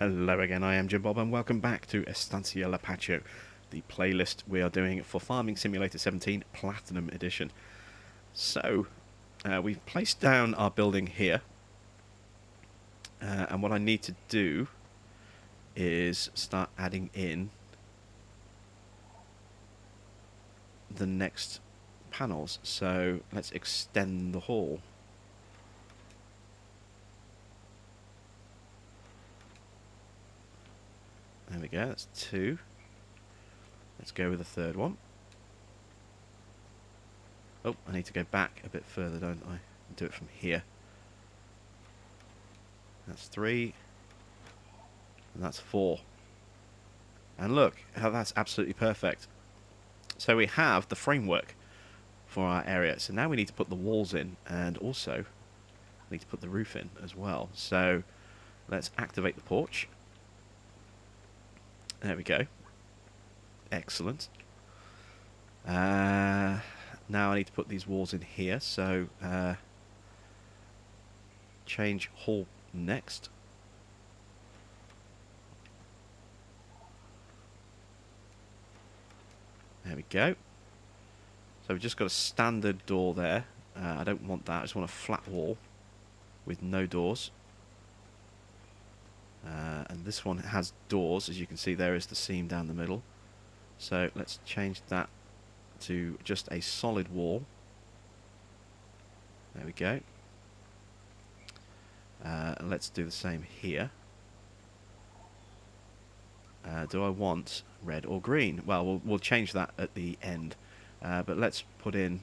Hello again, I am Jim Bob and welcome back to Estancia Lapacho, the playlist we are doing for Farming Simulator 17 Platinum Edition. So, we've placed down our building here, and what I need to do is start adding in the next panels. So, let's extend the hall. There we go, that's 2. Let's go with the third one. Oh, I need to go back a bit further, don't I? Do it from here. That's 3. And that's 4. And look, how that's absolutely perfect. So we have the framework for our area. So now we need to put the walls in, and also need to put the roof in as well. So let's activate the porch. There we go. Excellent. Now I need to put these walls in here. So change hall next. There we go. So we've just got a standard door there. I don't want that. I just want a flat wall with no doors. And this one has doors. As you can see, there is the seam down the middle. So let's change that to just a solid wall. There we go. And let's do the same here. Do I want red or green? Well, we'll change that at the end. But let's put in...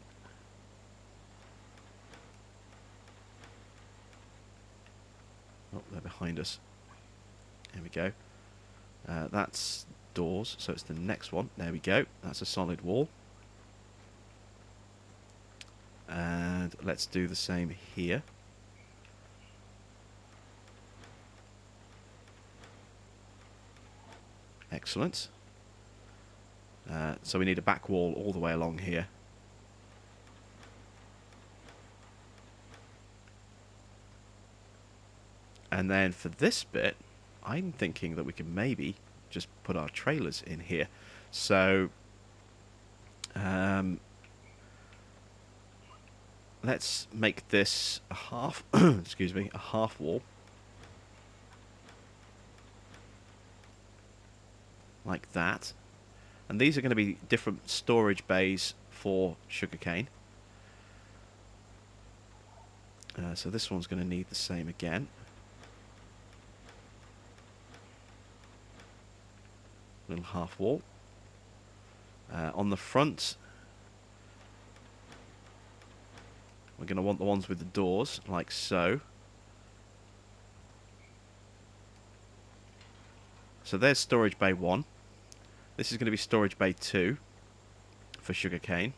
Oh, they're behind us. There we go. That's doors, so it's the next one. There we go. That's a solid wall. And let's do the same here. Excellent. So we need a back wall all the way along here. And then for this bit, I'm thinking that we can maybe just put our trailers in here. So let's make this a half excuse me, a half wall. Like that. And these are going to be different storage bays for sugarcane. So this one's going to need the same again. Little half wall. On the front, we're going to want the ones with the doors, like so. So there's storage bay 1. This is going to be storage bay 2 for sugarcane.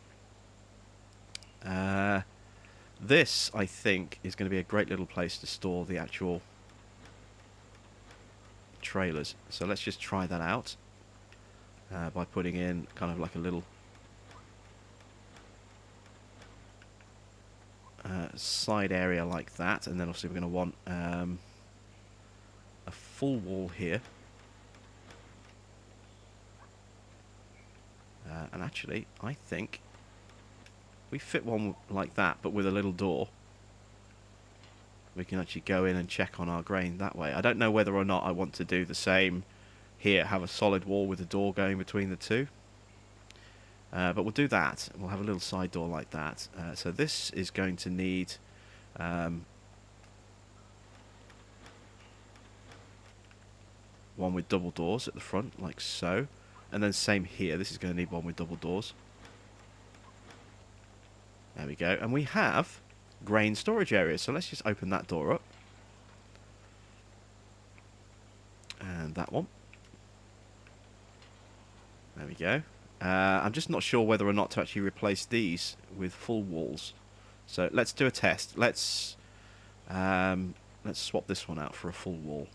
This, I think, is going to be a great little place to store the actual trailers. So let's just try that out by putting in kind of like a little side area like that. And then obviously we're going to want a full wall here. And actually, I think we fit one like that, but with a little door. We can actually go in and check on our grain that way. I don't know whether or not I want to do the same here, have a solid wall with a door going between the two. But we'll do that. We'll have a little side door like that. So this is going to need... one with double doors at the front, like so. And then same here. This is going to need one with double doors. There we go. And we have grain storage areas. So let's just open that door up. And that one. There we go. I'm just not sure whether or not to actually replace these with full walls. So let's do a test. Let's swap this one out for a full wall.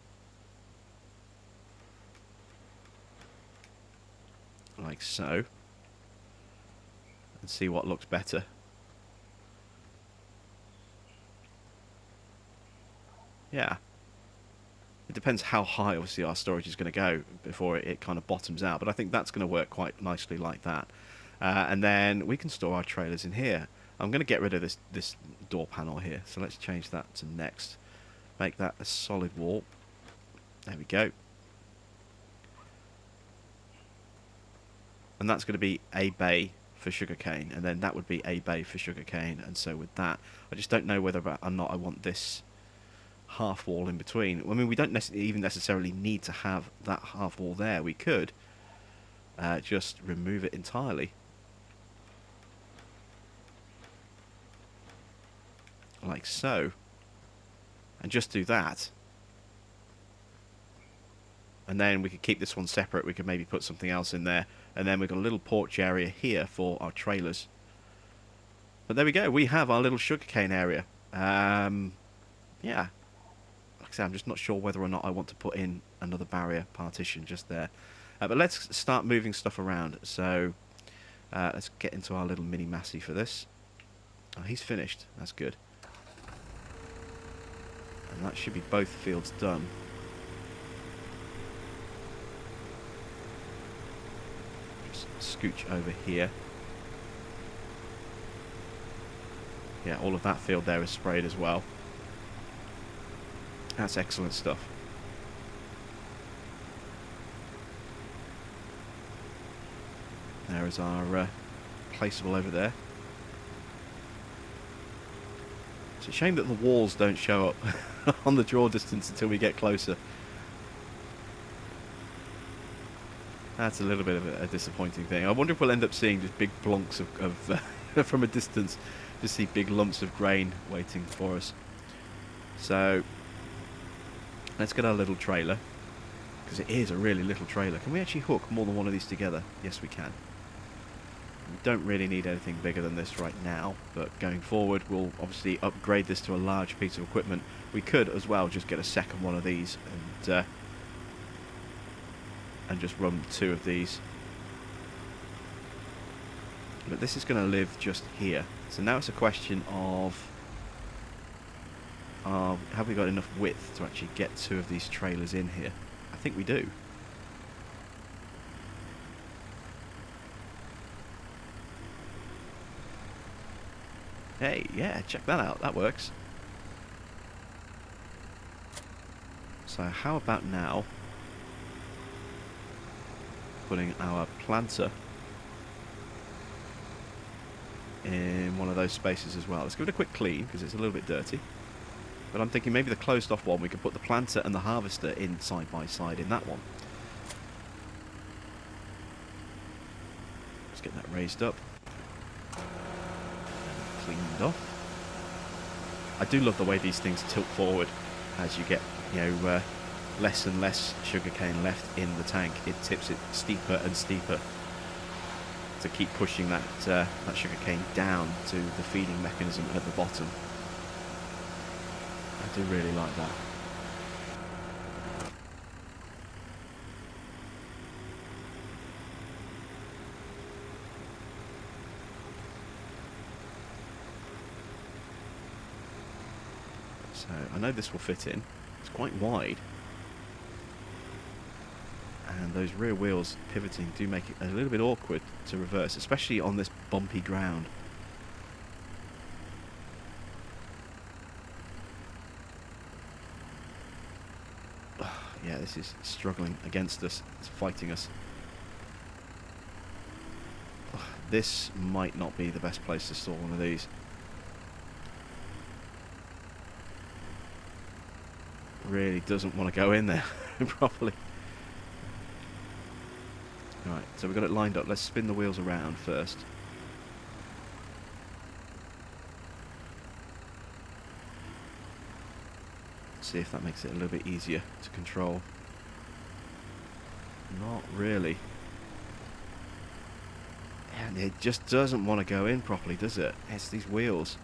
Like so. And see what looks better. Yeah. It depends how high, obviously, our storage is going to go before it kind of bottoms out. But I think that's going to work quite nicely like that. And then we can store our trailers in here. I'm going to get rid of this door panel here. So let's change that to next. Make that a solid wall. There we go. And that's going to be a bay for sugarcane. And then that would be a bay for sugarcane. And so with that, I just don't know whether or not I want this half wall in between. I mean, we don't even necessarily need to have that half wall there. We could just remove it entirely, like so, and just do that. And then we could keep this one separate. We could maybe put something else in there, and then we've got a little porch area here for our trailers. But there we go. We have our little sugarcane area. Yeah. Like I say, I'm just not sure whether or not I want to put in another barrier partition just there. But let's start moving stuff around. So let's get into our little mini Massey for this. Oh, he's finished. That's good. And that should be both fields done. Just scooch over here. Yeah, all of that field there is sprayed as well. That's excellent stuff. There is our placeable over there. It's a shame that the walls don't show up on the draw distance until we get closer. That's a little bit of a disappointing thing. I wonder if we'll end up seeing just big blunks of from a distance, just see big lumps of grain waiting for us. So let's get our little trailer, because it is a really little trailer. Can we actually hook more than one of these together? Yes, we can. We don't really need anything bigger than this right now, but going forward we'll obviously upgrade this to a large piece of equipment. We could as well just get a second one of these and just run two of these. But this is going to live just here. So now it's a question of have we got enough width to actually get two of these trailers in here? I think we do. Hey, yeah, check that out. That works. So how about now putting our planter in one of those spaces as well. Let's give it a quick clean because it's a little bit dirty. But I'm thinking maybe the closed off one, we could put the planter and the harvester in side by side in that one. Let's get that raised up. Cleaned off. I do love the way these things tilt forward as you get, you know, less and less sugarcane left in the tank. It tips it steeper and steeper to keep pushing that that sugarcane down to the feeding mechanism at the bottom. I do really like that. So I know this will fit in. It's quite wide. And those rear wheels pivoting do make it a little bit awkward to reverse, especially on this bumpy ground. Yeah, this is struggling against us. It's fighting us. This might not be the best place to store one of these. Really doesn't want to go in there properly. Right, so we've got it lined up. Let's spin the wheels around first. See if that makes it a little bit easier to control. Not really. And it just doesn't want to go in properly, does it? It's these wheels.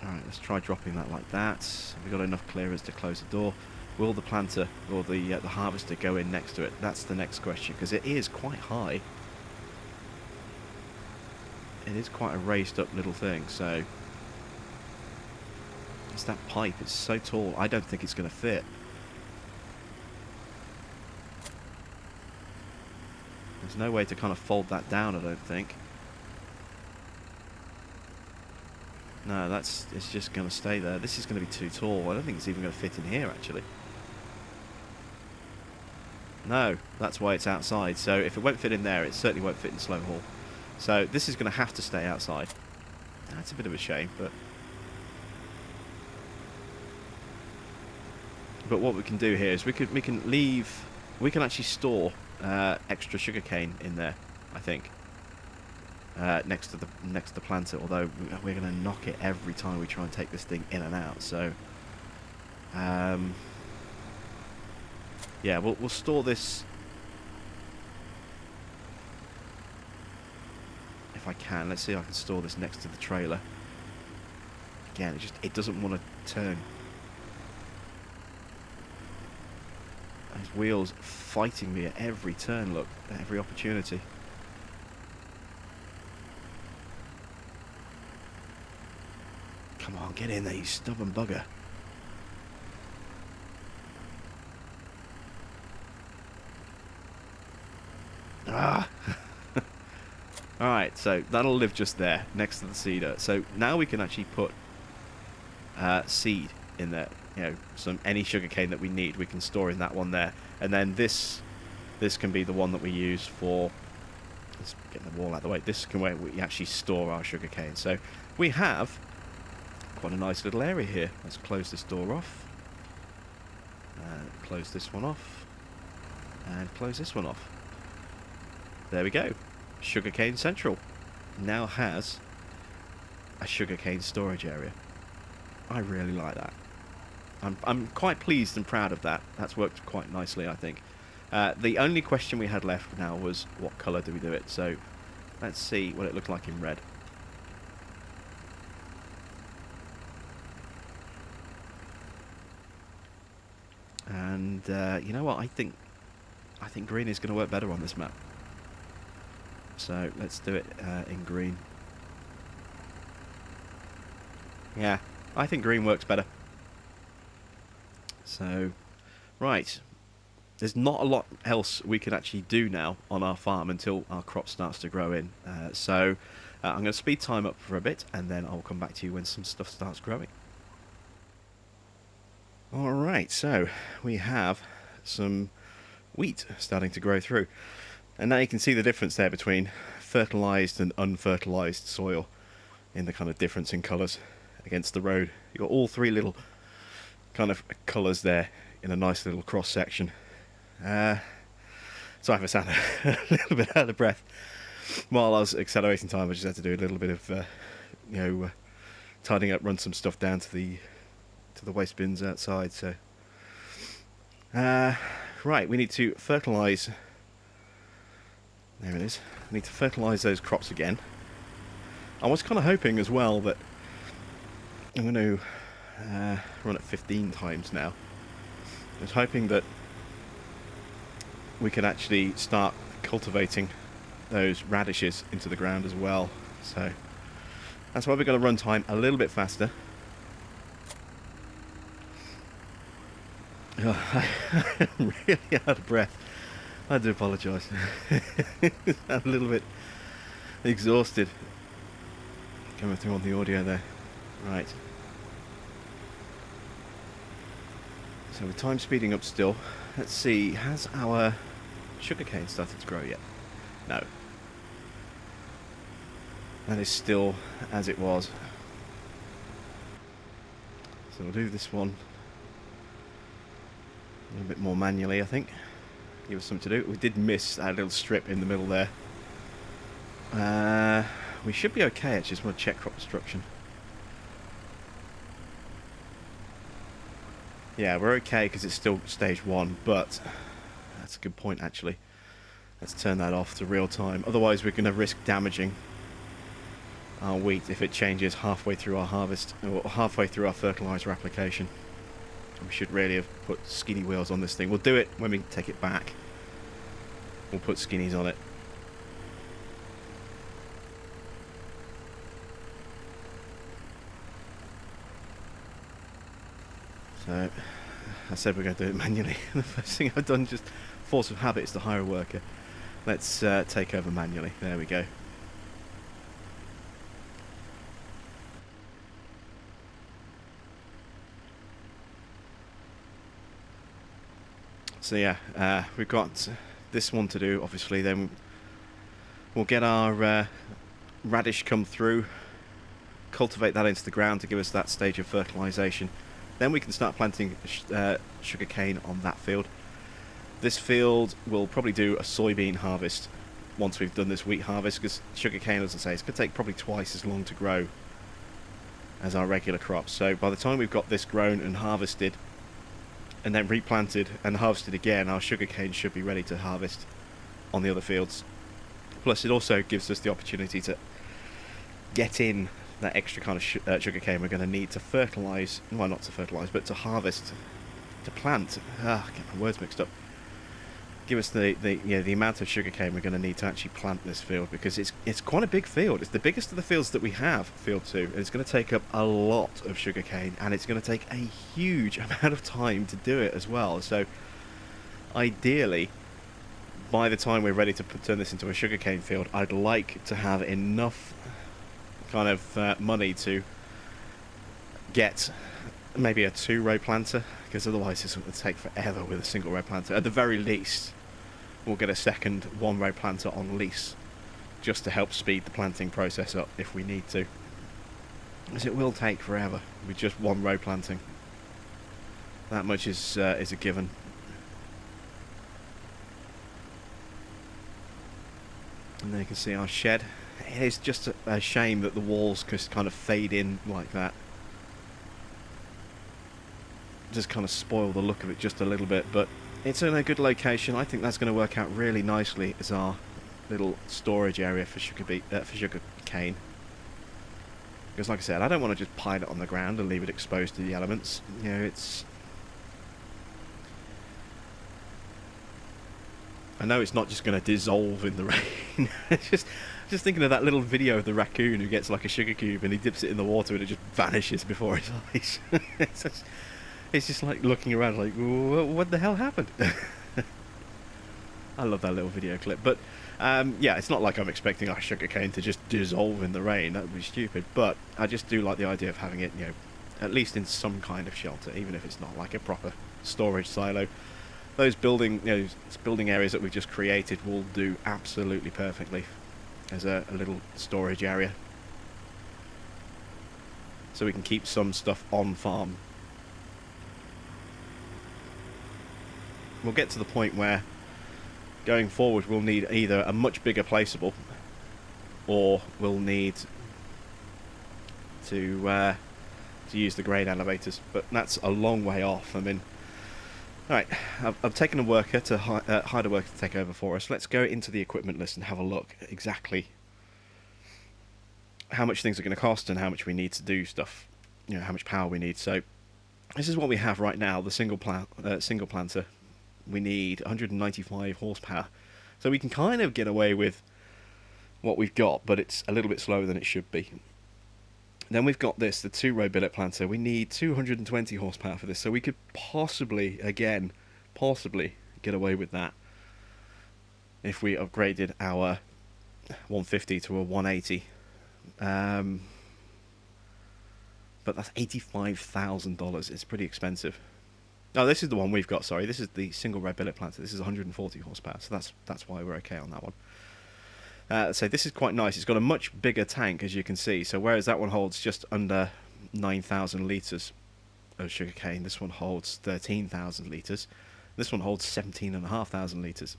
Alright, let's try dropping that like that. Have we got enough clearance to close the door? Will the planter or the harvester go in next to it? That's the next question, because it is quite high. it is quite a raised up little thing, so it's that pipe. It's so tall. I don't think it's going to fit. There's no way to kind of fold that down, I don't think. No, it's just going to stay there. This is going to be too tall. I don't think it's even going to fit in here, actually. No, that's why it's outside. So if it won't fit in there, it certainly won't fit in Slow Hall. So this is going to have to stay outside. That's a bit of a shame, but what we can do here is we can actually store extra sugarcane in there, I think. Next to the planter, although we're going to knock it every time we try and take this thing in and out. So yeah, we'll store this if I can. Let's see if I can store this next to the trailer. Again, it doesn't want to turn. Those wheels fighting me at every turn. Look, at every opportunity. Come on, get in there, you stubborn bugger. Ah! Alright, so that'll live just there, next to the seeder. So now we can actually put seed in there. You know, any sugarcane that we need, we can store in that one there. And then this can be the one that we use for... Let's get the wall out of the way. This can where we actually store our sugarcane. So we have quite a nice little area here. Let's close this door off. Close this one off. And close this one off. There we go. Sugarcane Central now has a sugarcane storage area. I really like that. I'm quite pleased and proud of that. That's worked quite nicely, I think. The only question we had left now was what colour do we do it? So let's see what it looked like in red. And you know what? I think green is going to work better on this map. So let's do it in green. Yeah, I think green works better. So, right. There's not a lot else we can actually do now on our farm until our crop starts to grow in. So I'm going to speed time up for a bit, and then I'll come back to you when some stuff starts growing. Alright, so we have some wheat starting to grow through. And now you can see the difference there between fertilised and unfertilised soil in the kind of difference in colours against the road. You've got all three little kind of colours there in a nice little cross section. So if I sound a little bit out of breath while I was accelerating time, I just had to do a little bit of tidying up, run some stuff down to the waste bins outside. So right, we need to fertilise. There it is. I need to fertilise those crops again. I was kind of hoping as well that I'm going to run it 15 times now. I was hoping that we could actually start cultivating those radishes into the ground as well. So that's why we're going to run time a little bit faster. Oh, I'm really out of breath. I do apologise. I'm a little bit exhausted coming through on the audio there. Right. So with time speeding up still, let's see, has our sugarcane started to grow yet? No. That is still as it was. So we'll do this one a little bit more manually, I think. Give us something to do. We did miss that little strip in the middle there. We should be okay, actually. Just want to check crop destruction. Yeah, we're okay because it's still stage 1, but that's a good point, actually. Let's turn that off to real time. Otherwise, we're going to risk damaging our wheat if it changes halfway through our harvest, or halfway through our fertiliser application. We should really have put skinny wheels on this thing. We'll do it when we take it back. We'll put skinnies on it. So I said we're going to do it manually. The first thing I've done, just force of habit, is to hire a worker. Let's take over manually. There we go. So yeah, we've got this one to do, obviously. Then we'll get our radish come through, cultivate that into the ground to give us that stage of fertilisation. Then we can start planting sugar cane on that field. This field will probably do a soybean harvest once we've done this wheat harvest, because sugar cane, as I say, it's going to take probably twice as long to grow as our regular crops. So by the time we've got this grown and harvested, and then replanted and harvested again, our sugar cane should be ready to harvest on the other fields. Plus, it also gives us the opportunity to get in that extra kind of sugar cane we're going to need to fertilise, well, not to fertilise, but to harvest, to plant. I get my words mixed up. Give us the amount of sugar cane we're going to need to actually plant this field, because it's quite a big field. It's the biggest of the fields that we have, field 2, and it's going to take up a lot of sugar cane, and it's going to take a huge amount of time to do it as well. So ideally, by the time we're ready to turn this into a sugar cane field, I'd like to have enough kind of money to get maybe a 2-row planter, because otherwise it's going to take forever with a single row planter. At the very least, we'll get a second 1-row planter on lease, just to help speed the planting process up if we need to, because it will take forever with just 1-row planting. That much is a given. And there you can see our shed. It is just a shame that the walls just kind of fade in like that. Just kind of spoil the look of it just a little bit, but it's in a good location. I think that's going to work out really nicely as our little storage area for sugar cane. Because like I said, I don't want to just pile it on the ground and leave it exposed to the elements. You know, I know it's not just going to dissolve in the rain. It's just thinking of that little video of the raccoon who gets like a sugar cube and he dips it in the water and it just vanishes before his eyes. It's just like looking around like, what the hell happened? I love that little video clip. But yeah, it's not like I'm expecting our sugar cane to just dissolve in the rain. That would be stupid. But I just do like the idea of having it, you know, at least in some kind of shelter, even if it's not like a proper storage silo. Those building areas that we've just created will do absolutely perfectly as a little storage area. So we can keep some stuff on farm. We'll get to the point where going forward we'll need either a much bigger placeable, or we'll need to use the grain elevators, but that's a long way off. I mean, alright, I've taken a worker to hired a worker to take over for us. Let's go into the equipment list and have a look at exactly how much things are going to cost and how much we need to do stuff, you know, how much power we need. So this is what we have right now, the single planter. We need 195 horsepower, so we can kind of get away with what we've got, but it's a little bit slower than it should be. Then we've got this, the 2-row billet planter. We need 220 horsepower for this, so we could possibly get away with that if we upgraded our 150 to a 180. But that's $85,000. It's pretty expensive. No, this is the one we've got, sorry. This is the single row billet planter. This is 140 horsepower, so that's why we're okay on that one. So this is quite nice. It's got a much bigger tank, as you can see. So whereas that one holds just under 9,000 litres of sugarcane, this one holds 13,000 litres. This one holds 17,500 litres.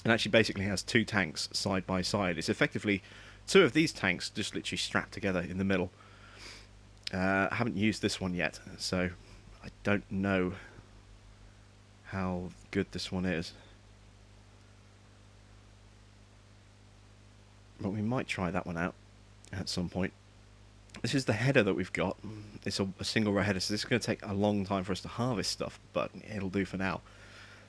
And actually basically has 2 tanks side by side. It's effectively 2 of these tanks just literally strapped together in the middle. I haven't used this one yet, so I don't know how good this one is. But we might try that one out at some point. This is the header that we've got. It's a single row header, so this is going to take a long time for us to harvest stuff, but it'll do for now.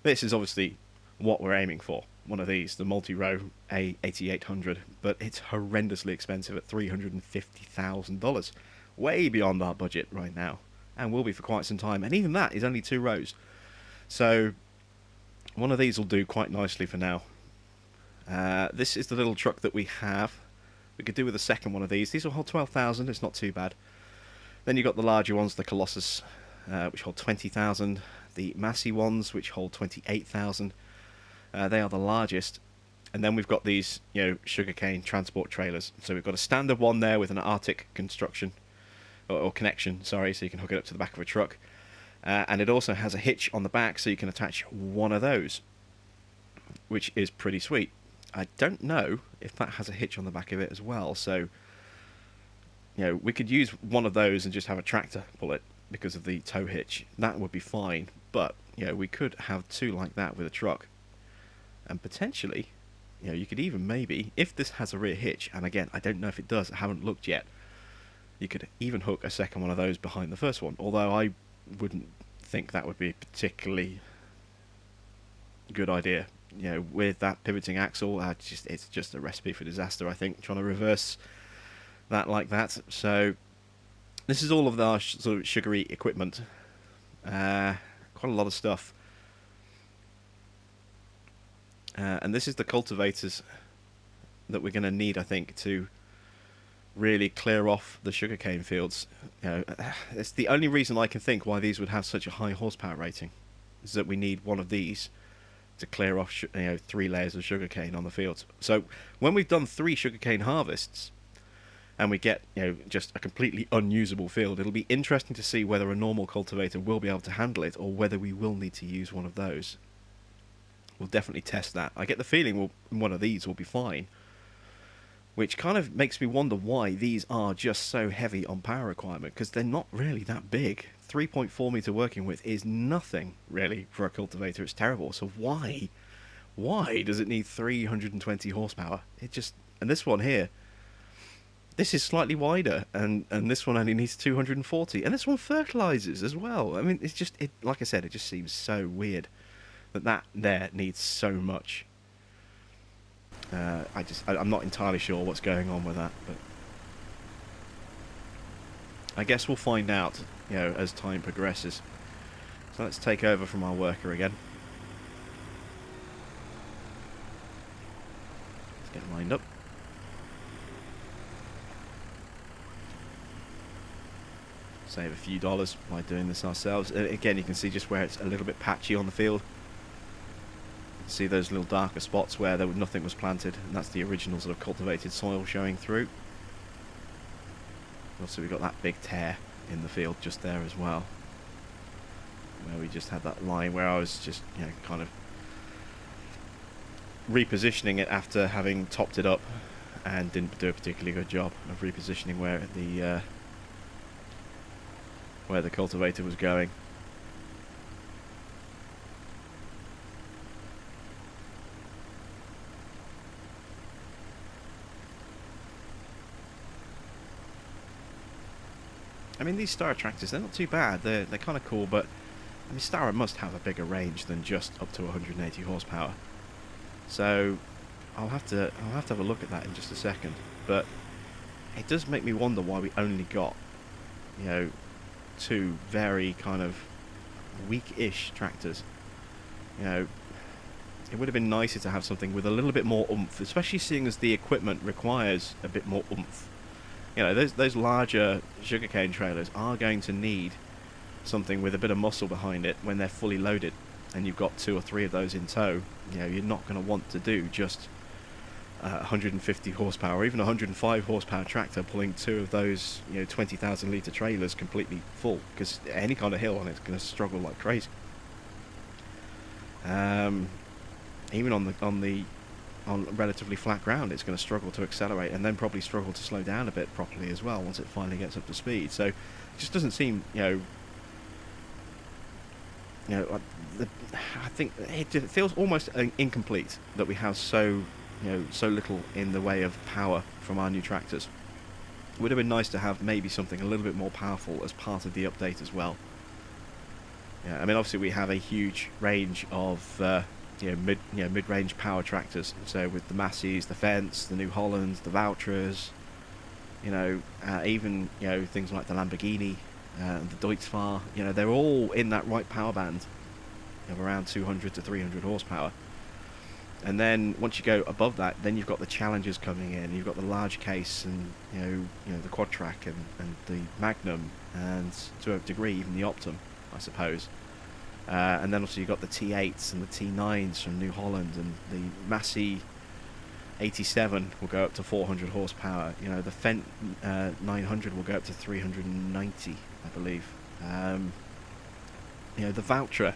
This is obviously what we're aiming for. One of these, the multi-row A8800, but it's horrendously expensive at $350,000. Way beyond our budget right now. and will be for quite some time. And even that is only 2 rows. So one of these will do quite nicely for now. This is the little truck that we have. We could do with a second one of these. These will hold 12,000. It's not too bad. Then you've got the larger ones, the Colossus, which hold 20,000. The Massey ones, which hold 28,000. They are the largest. And then we've got these, sugarcane transport trailers. So we've got a standard one there with an Arctic construction, or connection, sorry, so you can hook it up to the back of a truck. And it also has a hitch on the back, so you can attach one of those, which is pretty sweet. I don't know if that has a hitch on the back of it as well, so we could use one of those and just have a tractor pull it because of the tow hitch. That would be fine, but we could have 2 like that with a truck, and potentially, you could even maybe, if this has a rear hitch, and again, I don't know if it does, I haven't looked yet, you could even hook a second one of those behind the first one, although I wouldn't think that would be a particularly good idea. With that pivoting axle, it's just a recipe for disaster, I think, trying to reverse that like that. So this is all of our sort of sugary equipment. Quite a lot of stuff. And this is the cultivators that we're going to need, I think, to really clear off the sugarcane fields. It's the only reason I can think why these would have such a high horsepower rating, is that we need one of these to clear off 3 layers of sugarcane on the fields. So when we've done 3 sugarcane harvests and we get just a completely unusable field, it'll be interesting to see whether a normal cultivator will be able to handle it or whether we will need to use one of those. We'll definitely test that. I get the feeling one of these will be fine, which kind of makes me wonder why these are just so heavy on power requirement, because they're not really that big. 3.4 meter working width is nothing really for a cultivator. It's terrible. So why does it need 320 horsepower? And this one here, this is slightly wider, and this one only needs 240, and this one fertilizes as well. I mean, like I said, it just seems so weird that there needs so much. I'm not entirely sure what's going on with that, but I guess we'll find out, as time progresses. So let's take over from our worker again. Let's get lined up. Save a few dollars by doing this ourselves. Again, you can see just where it's a little bit patchy on the field. See those little darker spots where nothing was planted, and that's the original sort of cultivated soil showing through. Also, we've got that big tear in the field just there as well, where we just had that line where I was just kind of repositioning it after having topped it up and didn't do a particularly good job of repositioning where the cultivator was going. I mean, these Star tractors, they're not too bad. They're kind of cool, but I mean, Star must have a bigger range than just up to 180 horsepower. So I'll have to have a look at that in just a second. But it does make me wonder why we only got 2 very kind of weak-ish tractors. It would have been nicer to have something with a little bit more oomph, especially seeing as the equipment requires a bit more oomph. Those larger sugarcane trailers are going to need something with a bit of muscle behind it when they're fully loaded, and you've got 2 or 3 of those in tow. You're not going to want to do just 150 horsepower or even 105 horsepower tractor pulling 2 of those 20,000 litre trailers completely full, because any kind of hill on it's going to struggle like crazy. Even on relatively flat ground, it's going to struggle to accelerate, and then probably struggle to slow down a bit properly as well once it finally gets up to speed. So it just doesn't seem, I think it feels almost incomplete that we have so little in the way of power from our new tractors. It would have been nice to have maybe something a little bit more powerful as part of the update as well. I mean, obviously we have a huge range of mid-range power tractors. So with the Masseys, the Fence, the New Hollands, the Valtras, even things like the Lamborghini the Deutz-Fahr, you know, they're all in that right power band of around 200 to 300 horsepower. And then once you go above that, then you've got the Challengers coming in. You've got the large case, and you know the Quad Track and the Magnum, and to a degree even the Optum, I suppose. And then also you've got the T8s and the T9s from New Holland, and the Massey 87 will go up to 400 horsepower. You know, the Fendt 900 will go up to 390, I believe. You know, the Valtra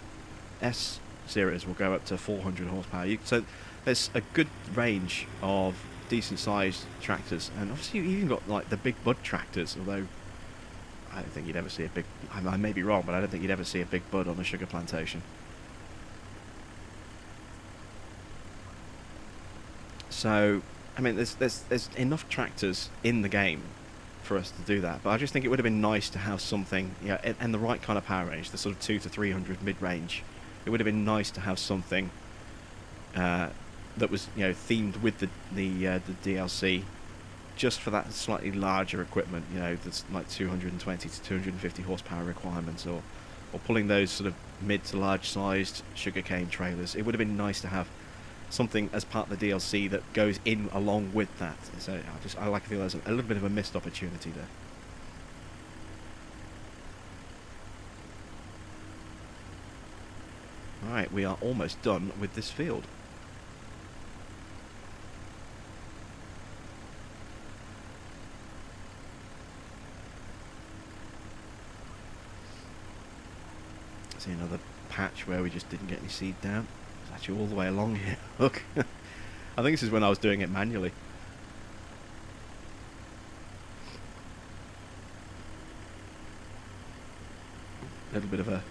S series will go up to 400 horsepower. So there's a good range of decent sized tractors, and obviously you even got like the big bud tractors, although I don't think you'd ever see a big, I may be wrong, but I don't think you'd ever see a big bud on a sugar plantation. So I mean there's enough tractors in the game for us to do that, but I just think it would have been nice to have something, you know, and the right kind of power range, the sort of 2 to 300 mid-range. It would have been nice to have something that was, you know, themed with the DLC, just for that slightly larger equipment. You know, that's like 220 to 250 horsepower requirements, or pulling those sort of mid to large sized sugarcane trailers. It would have been nice to have something as part of the DLC that goes in along with that. So I like to feel there's a little bit of a missed opportunity there. Alright, we are almost done with this field. See another patch where we just didn't get any seed down. It's actually all the way along here. Look. I think this is when I was doing it manually. A little bit of a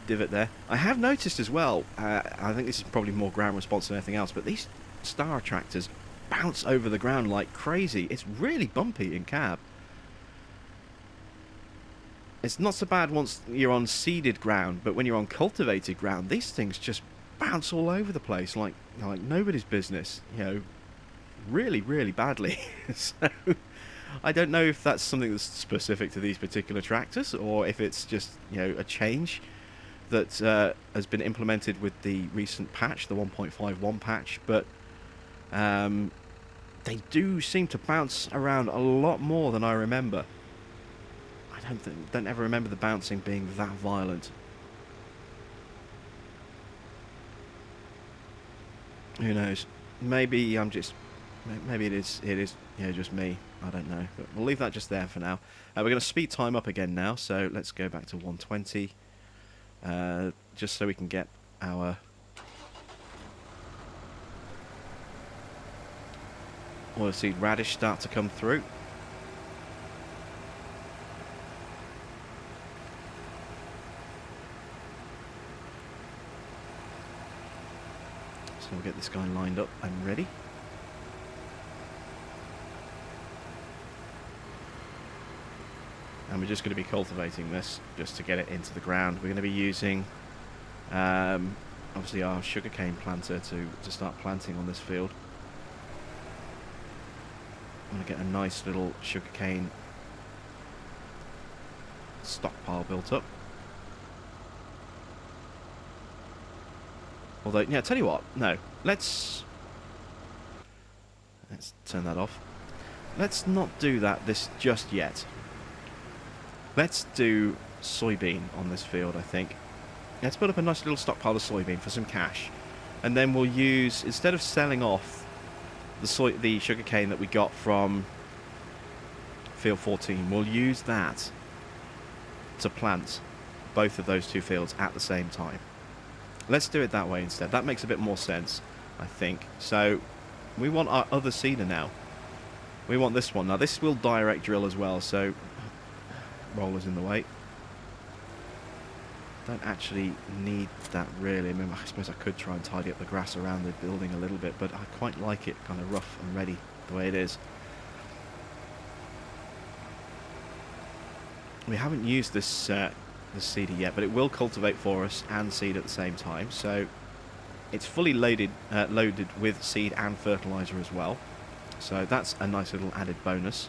divot there. I have noticed as well, I think this is probably more ground response than anything else, but these Star tractors bounce over the ground like crazy. It's really bumpy in cab. It's not so bad once you're on seeded ground, but when you're on cultivated ground, these things just bounce all over the place like nobody's business, you know, really, really badly. So I don't know if that's something that's specific to these particular tractors, or if it's just, you know, a change that has been implemented with the recent patch, the 1.51 patch, but they do seem to bounce around a lot more than I remember. I don't ever remember the bouncing being that violent. Who knows? Maybe maybe it is, you know, just me. I don't know. But we'll leave that just there for now. We're going to speed time up again now, so let's go back to 120. Just so we can get our oilseed radish start to come through. So we'll get this guy lined up and ready. And we're just going to be cultivating this just to get it into the ground. We're going to be using obviously our sugarcane planter to start planting on this field. I'm going to get a nice little sugarcane stockpile built up. Although, yeah, tell you what, no, let's turn that off. Let's not do that just yet. Let's do soybean on this field, I think. Let's build up a nice little stockpile of soybean for some cash. And then we'll use, instead of selling off the sugarcane that we got from field 14, we'll use that to plant both of those two fields at the same time. Let's do it that way instead. That makes a bit more sense, I think. So we want our other seeder now. We want this one. Now this will direct drill as well, so rollers in the way. Don't actually need that really. I mean, I suppose I could try and tidy up the grass around the building a little bit, but I quite like it kind of rough and ready the way it is. We haven't used this seeder yet, but it will cultivate for us and seed at the same time. So it's fully loaded with seed and fertilizer as well. So that's a nice little added bonus.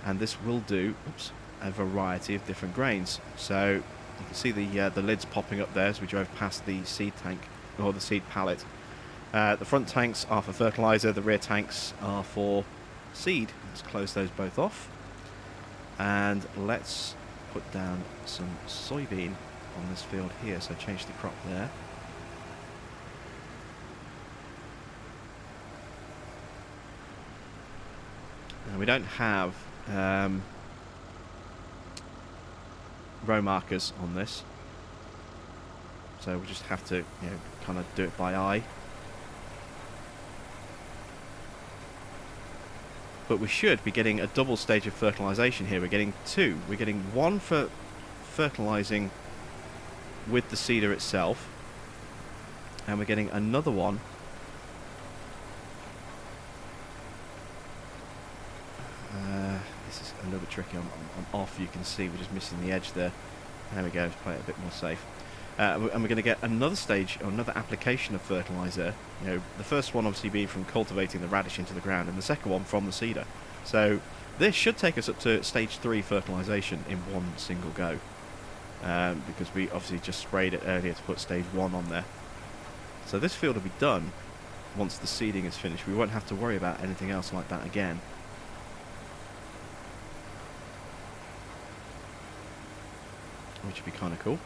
And this will do. Oops. a variety of different grains. So you can see the lids popping up there as we drove past the seed tank, or the seed pallet. The front tanks are for fertilizer, the rear tanks are for seed. Let's close those both off. And let's put down some soybean on this field here, so change the crop there. And we don't have row markers on this, so we'll just have to, kind of do it by eye. But we should be getting a double stage of fertilisation here. We're getting two. We're getting one for fertilising with the seeder itself, and we're getting another one this is a little bit tricky. I'm off, you can see we're just missing the edge there. There we go, let's play it a bit more safe. And we're going to get another stage, or another application of fertiliser. The first one obviously being from cultivating the radish into the ground, and the second one from the seeder. So this should take us up to stage 3 fertilisation in one single go, because we obviously just sprayed it earlier to put stage 1 on there. So this field will be done once the seeding is finished. We won't have to worry about anything else like that again. Which would be kind of cool.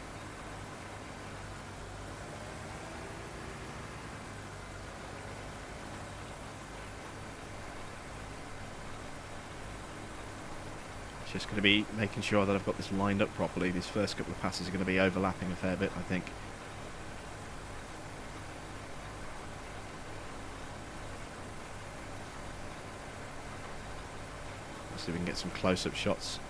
Just going to be making sure that I've got this lined up properly. These first couple of passes are going to be overlapping a fair bit, I think. Let's see if we can get some close-up shots.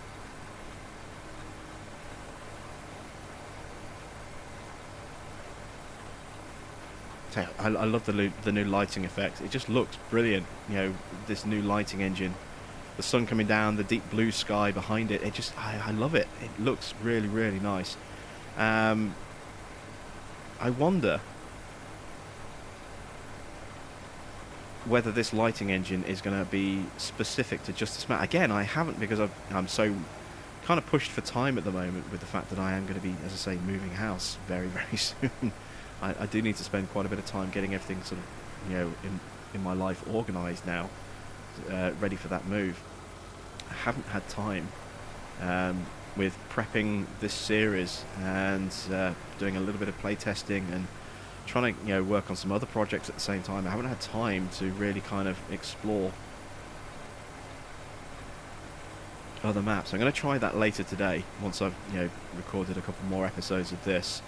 I love the new lighting effect. It just looks brilliant. This new lighting engine. The sun coming down, the deep blue sky behind it. I love it. It looks really, really nice. I wonder whether this lighting engine is going to be specific to just this map. Again, I haven't, because I'm so kind of pushed for time at the moment with the fact that I am going to be, as I say, moving house very, very soon. I do need to spend quite a bit of time getting everything sort of, in my life organised now, ready for that move. I haven't had time with prepping this series and doing a little bit of play testing and trying to work on some other projects at the same time. I haven't had time to really kind of explore other maps. I'm going to try that later today once I've recorded a couple more episodes of this.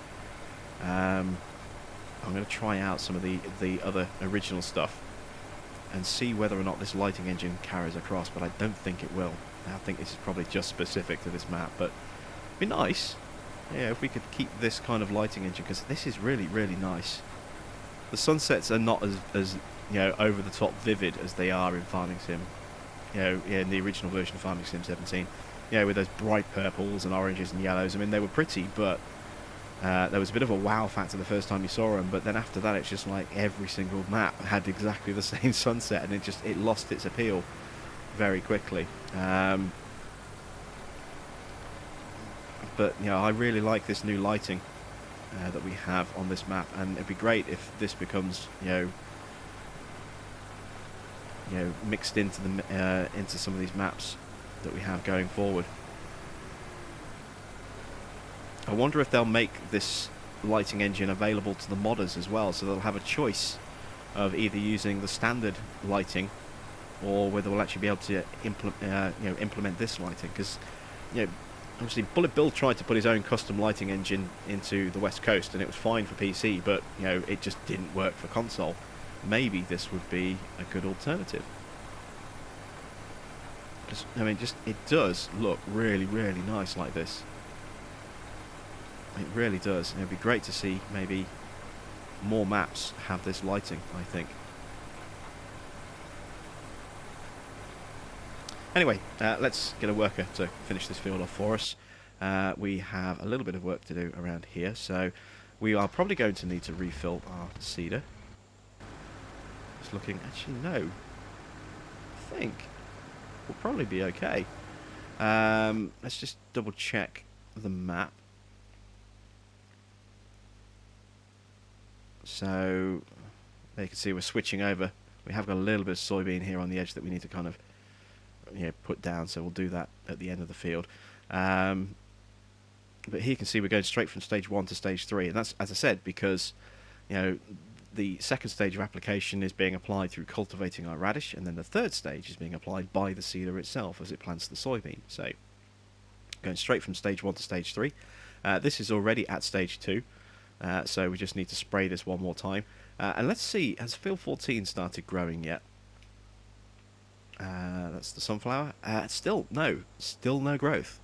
I'm going to try out some of the other original stuff and see whether or not this lighting engine carries across, but I don't think it will. I think this is probably just specific to this map, but it'd be nice, if we could keep this kind of lighting engine, because this is really, really nice. The sunsets are not as over the top vivid as they are in Farming Sim, in the original version of Farming Sim 17, with those bright purples and oranges and yellows. I mean, they were pretty, but there was a bit of a wow factor the first time you saw them, but then after that it's just like every single map had exactly the same sunset, and it lost its appeal very quickly. But I really like this new lighting that we have on this map, and it'd be great if this becomes mixed into into some of these maps that we have going forward. I wonder if they'll make this lighting engine available to the modders as well, so they'll have a choice of either using the standard lighting, or whether we'll actually be able to implement this lighting. Because obviously Bullet Bill tried to put his own custom lighting engine into the West Coast, and it was fine for PC, but it just didn't work for console. Maybe this would be a good alternative. It does look really, really nice like this. It really does. It'd be great to see maybe more maps have this lighting, I think. Anyway, let's get a worker to finish this field off for us. We have a little bit of work to do around here, so we are probably going to need to refill our seeder. It's looking... Actually, no. I think we'll probably be okay. Let's just double check the map. So there you can see we're switching over. We have got a little bit of soybean here on the edge that we need to kind of put down, so we'll do that at the end of the field. But here you can see we're going straight from stage 1 to stage 3, and that's, as I said, because the second stage of application is being applied through cultivating our radish, and then the third stage is being applied by the seeder itself as it plants the soybean. So going straight from stage 1 to stage 3. This is already at stage 2, so we just need to spray this one more time. And let's see, has field 14 started growing yet? That's the sunflower. Still no growth.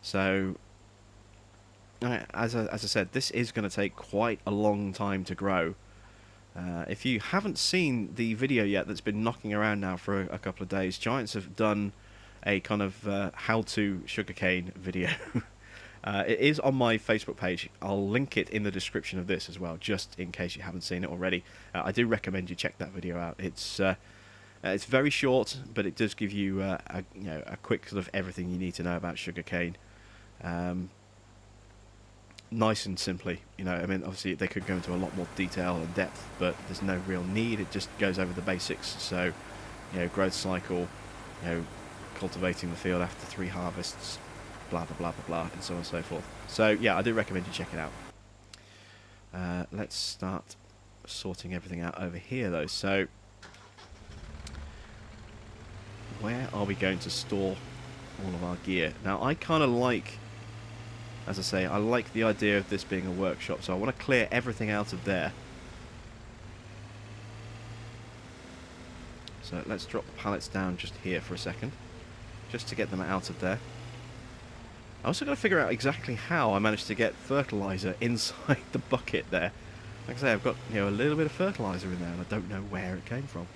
So as I said, this is going to take quite a long time to grow. If you haven't seen the video yet that's been knocking around now for a couple of days, Giants have done a kind of how-to sugarcane video. It is on my Facebook page. I'll link it in the description of this as well, just in case you haven't seen it already. I do recommend you check that video out. It's very short, but it does give you a quick sort of everything you need to know about sugarcane. Nice and simply, I mean, obviously they could go into a lot more detail and depth, but there's no real need. It just goes over the basics. So, growth cycle, cultivating the field after 3 harvests, blah blah blah blah blah, and so on and so forth. So yeah, I do recommend you check it out. Let's start sorting everything out over here though. So where are we going to store all of our gear? Now I kind of like, as I say, I like the idea of this being a workshop, so I want to clear everything out of there. So let's drop the pallets down just here for a second, just to get them out of there. I also got to figure out exactly how I managed to get fertilizer inside the bucket there. Like I say, I've got a little bit of fertilizer in there, and I don't know where it came from.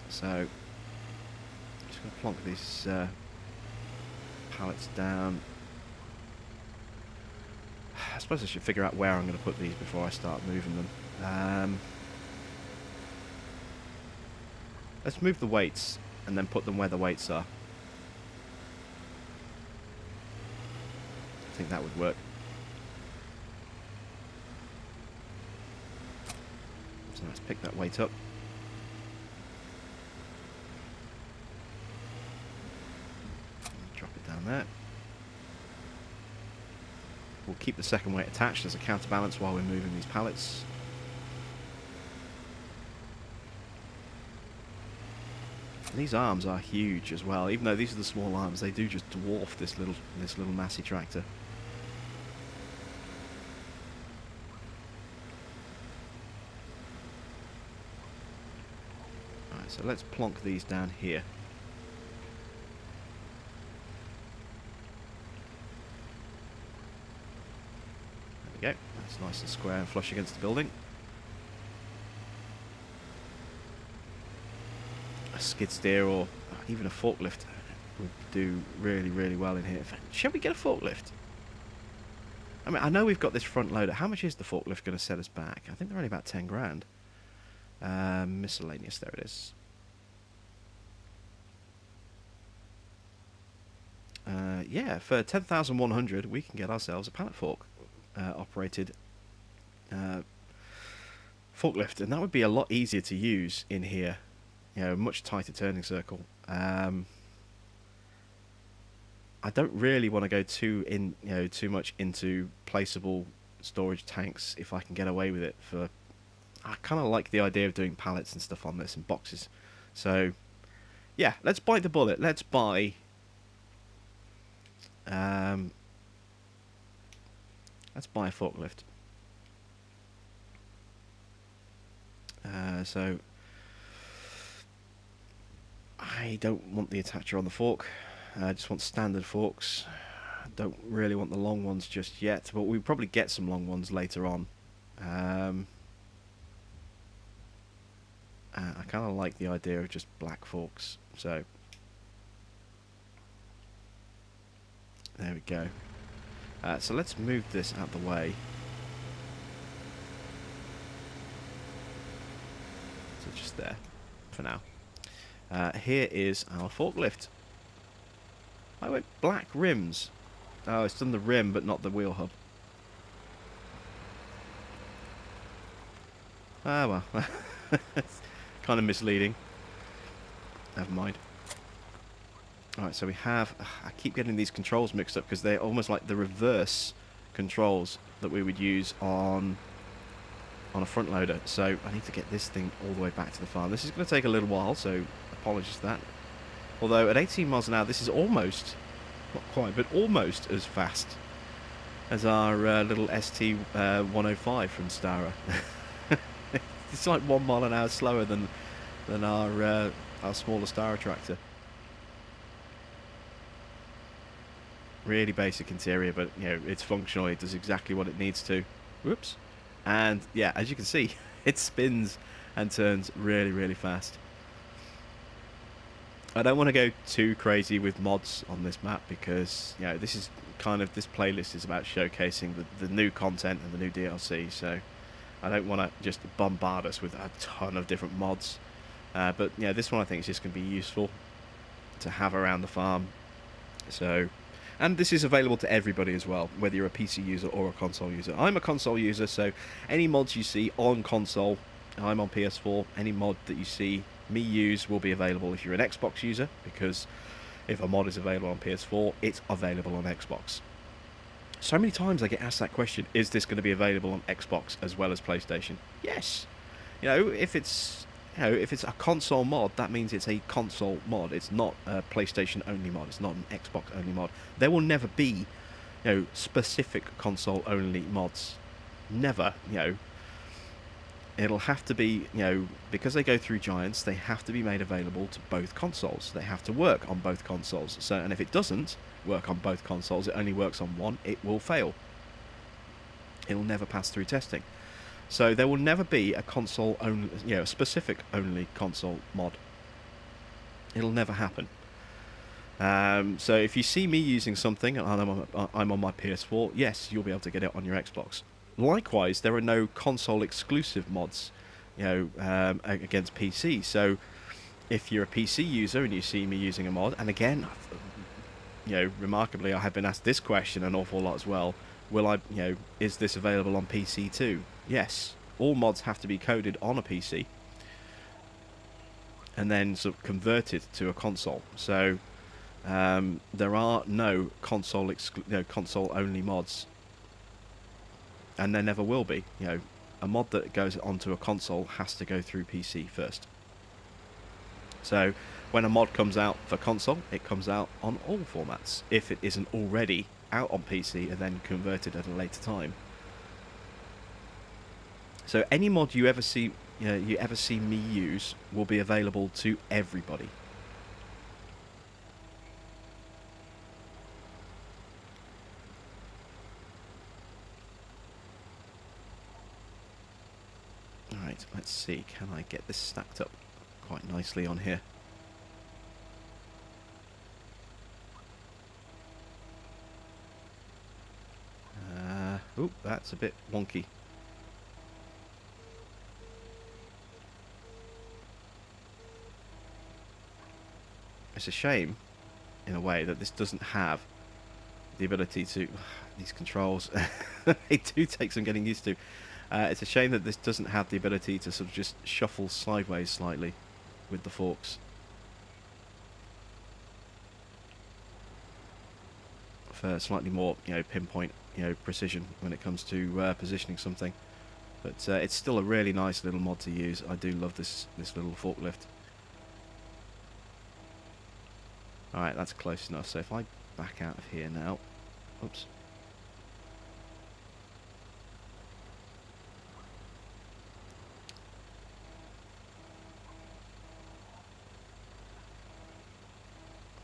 So, just going to plonk these pallets down. I suppose I should figure out where I'm going to put these before I start moving them. Let's move the weights and then put them where the weights are. I think that would work. So let's pick that weight up. Drop it down there. We'll keep the second weight attached as a counterbalance while we're moving these pallets. And these arms are huge as well. Even though these are the small arms, they do just dwarf this little Massey tractor. Alright, so let's plonk these down here. There we go. That's nice and square and flush against the building. A skid steer or even a forklift would do really, really well in here. In fact, shall we get a forklift? I mean, I know we've got this front loader. How much is the forklift going to set us back? I think they're only about 10 grand. Miscellaneous, there it is. Yeah, for 10,100 we can get ourselves a pallet fork operated forklift, and that would be a lot easier to use in here. Much tighter turning circle. I don't really want to go too much into placeable storage tanks if I can get away with it. I kind of like the idea of doing pallets and stuff on this and boxes. So yeah, let's bite the bullet. Let's buy a forklift. So I don't want the attacher on the fork. I just want standard forks. I don't really want the long ones just yet, but we'll probably get some long ones later on. I kind of like the idea of just black forks, so there we go. So let's move this out the way. just there for now. Here is our forklift. I went black rims. Oh, it's done the rim, but not the wheel hub. Ah, well. It's kind of misleading. Never mind. Alright, so we have... I keep getting these controls mixed up because they're almost like the reverse controls that we would use on a front loader. So I need to get this thing all the way back to the farm. This is going to take a little while, so apologies for that. Although at 18 miles an hour, this is almost, not quite, but almost as fast as our little ST105 from Stara. It's like 1 mile an hour slower than our smaller Stara tractor. Really basic interior, but you know, it's functional. It does exactly what it needs to. Whoops. And yeah, as you can see, it spins and turns really, really fast. I don't want to go too crazy with mods on this map because, you know, this is kind of, this playlist is about showcasing the new content and the new DLC, so I don't want to just bombard us with a ton of different mods. But yeah, this one I think is just going to be useful to have around the farm. So, and this is available to everybody as well, whether you're a PC user or a console user. I'm a console user, so any mods you see on console, I'm on PS4, any mod that you see me use will be available if you're an Xbox user, because if a mod is available on PS4, it's available on Xbox. So many times I get asked that question, is this going to be available on Xbox as well as PlayStation? Yes. You know, if it's a console mod, that means it's a console mod. It's not a PlayStation only mod. It's not an Xbox only mod. There will never be, you know, specific console only mods. Never, you know. It'll have to be, you know, because they go through Giants, they have to be made available to both consoles. They have to work on both consoles. So, and if it doesn't work on both consoles, it only works on one, it will fail. It will never pass through testing. So there will never be a console only, you know, a specific only console mod. It'll never happen. So if you see me using something and I'm on my PS4, yes, you'll be able to get it on your Xbox. Likewise, there are no console exclusive mods, you know, against PC. So if you're a PC user and you see me using a mod, and again, you know, remarkably, I have been asked this question an awful lot as well. Will I, you know, is this available on PC too? Yes, all mods have to be coded on a PC and then sort of converted to a console. So there are no console only mods, and there never will be. You know, a mod that goes onto a console has to go through PC first. So when a mod comes out for console, it comes out on all formats if it isn't already out on PC and then converted at a later time. So any mod you ever see me use will be available to everybody. Alright, let's see, can I get this stacked up quite nicely on here? Oop, that's a bit wonky. It's a shame, in a way, that this doesn't have the ability to... These controls, they do take some getting used to. It's a shame that this doesn't have the ability to sort of just shuffle sideways slightly with the forks. For slightly more, you know, pinpoint, you know, precision when it comes to positioning something. But it's still a really nice little mod to use. I do love this little forklift. Alright, that's close enough. So if I back out of here now... Oops.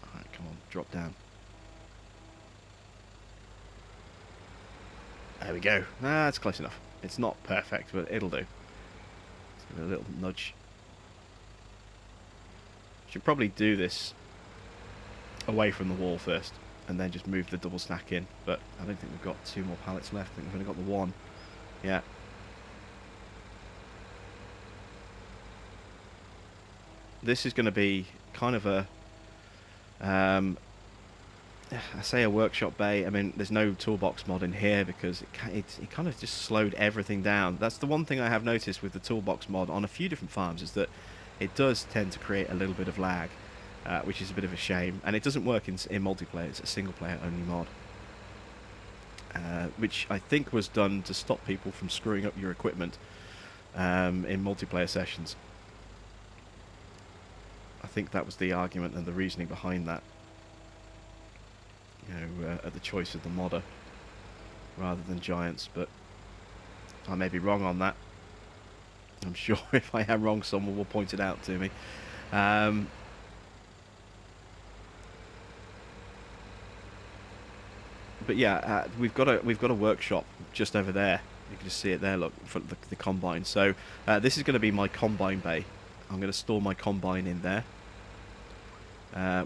Alright, come on, drop down. There we go. Ah, that's close enough. It's not perfect, but it'll do. Let's give it a little nudge. Should probably do this away from the wall first, and then just move the double stack in. But I don't think we've got 2 more pallets left. I think we've only got the 1. Yeah. this is going to be kind of a, I say a workshop bay. I mean, there's no toolbox mod in here because it kind of just slowed everything down. That's the one thing I have noticed with the toolbox mod on a few different farms, is that it does tend to create a little bit of lag, which is a bit of a shame. And it doesn't work in multiplayer. It's a single player only mod, which I think was done to stop people from screwing up your equipment in multiplayer sessions. I think that was the argument and the reasoning behind that. You know, at the choice of the modder rather than giants, but I may be wrong on that. I'm sure if I am wrong, someone will point it out to me. But yeah, we've got a workshop just over there. You can just see it there. Look, in front of the combine. So this is going to be my combine bay. I'm going to store my combine in there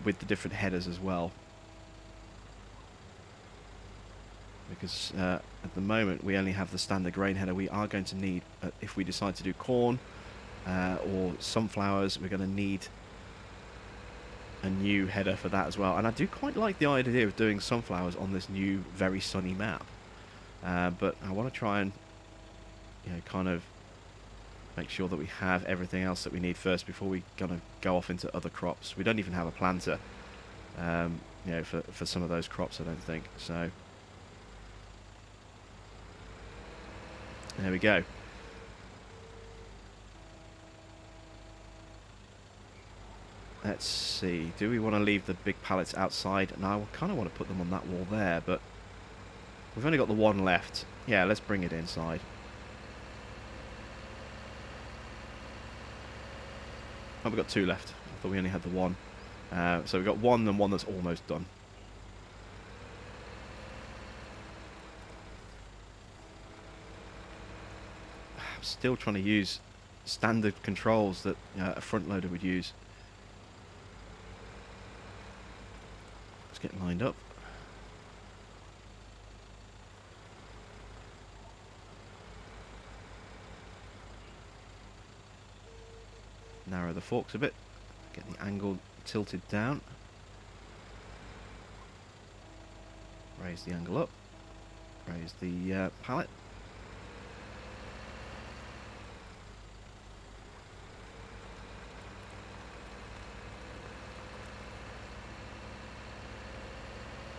with the different headers as well. Because at the moment we only have the standard grain header. We are going to need, if we decide to do corn or sunflowers, we're going to need a new header for that as well. And I do quite like the idea of doing sunflowers on this new very sunny map, but I want to try and, you know, kind of make sure that we have everything else that we need first before we kind of go off into other crops. We don't even have a planter, you know, for some of those crops, I don't think. So there we go. Let's see, do we want to leave the big pallets outside? And I kind of want to put them on that wall there, but we've only got the one left. Yeah, let's bring it inside. Oh, we've got two left. I thought we only had the one. So we've got one and one that's almost done. I'm still trying to use standard controls that a front loader would use. Let's get lined up. Narrow the forks a bit. Get the angle tilted down. Raise the angle up. Raise the pallet.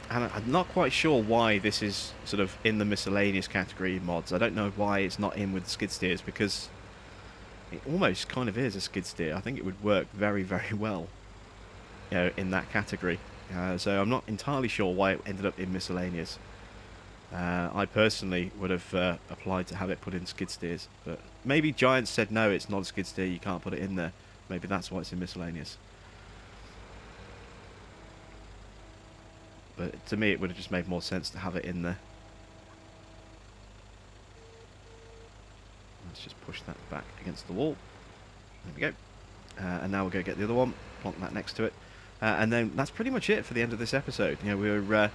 And I'm not quite sure why this is sort of in the miscellaneous category mods. I don't know why it's not in with skid steers, because it almost kind of is a skid steer. I think it would work very, very well, you know, in that category. So I'm not entirely sure why it ended up in miscellaneous. I personally would have applied to have it put in skid steers, but maybe Giants said no, it's not a skid steer, you can't put it in there. Maybe that's why it's in miscellaneous. But to me, it would have just made more sense to have it in there. Let's just push that back against the wall. There we go. And now we'll go get the other one, plonk that next to it. And then that's pretty much it for the end of this episode. You know,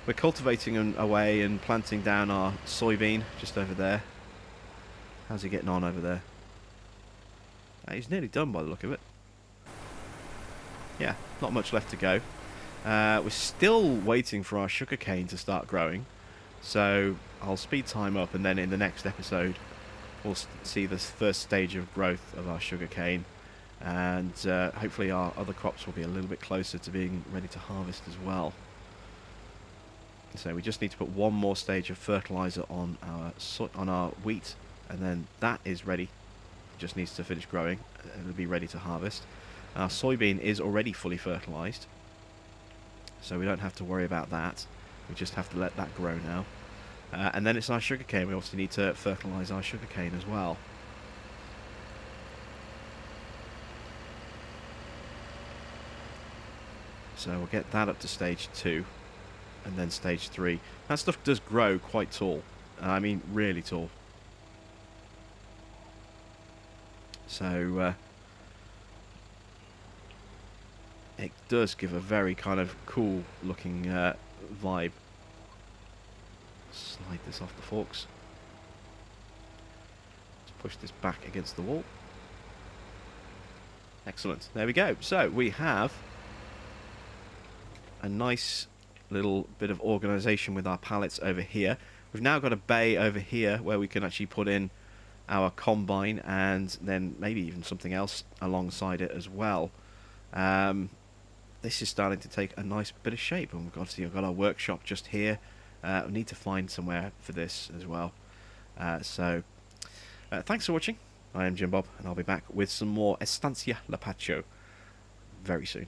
we're cultivating away and planting down our soybean just over there. How's he getting on over there? He's nearly done by the look of it. Yeah, not much left to go. We're still waiting for our sugarcane to start growing, so I'll speed time up, and then in the next episode we'll see the first stage of growth of our sugarcane, and hopefully our other crops will be a little bit closer to being ready to harvest as well. So we just need to put one more stage of fertilizer on our wheat, and then that is ready. It just needs to finish growing, and it'll be ready to harvest. Our soybean is already fully fertilized, so we don't have to worry about that. We just have to let that grow now. And then it's our sugarcane. We obviously need to fertilise our sugarcane as well. So we'll get that up to stage 2, and then stage 3. That stuff does grow quite tall. I mean, really tall. So it does give a very kind of cool looking vibe. Slide this off the forks. Let's push this back against the wall. Excellent. There we go. So we have a nice little bit of organisation with our pallets over here. We've now got a bay over here where we can actually put in our combine and then maybe even something else alongside it as well. This is starting to take a nice bit of shape, and we've got our workshop just here. We need to find somewhere for this as well. So thanks for watching. I am Jim Bob, and I'll be back with some more Estancia Lapacho very soon.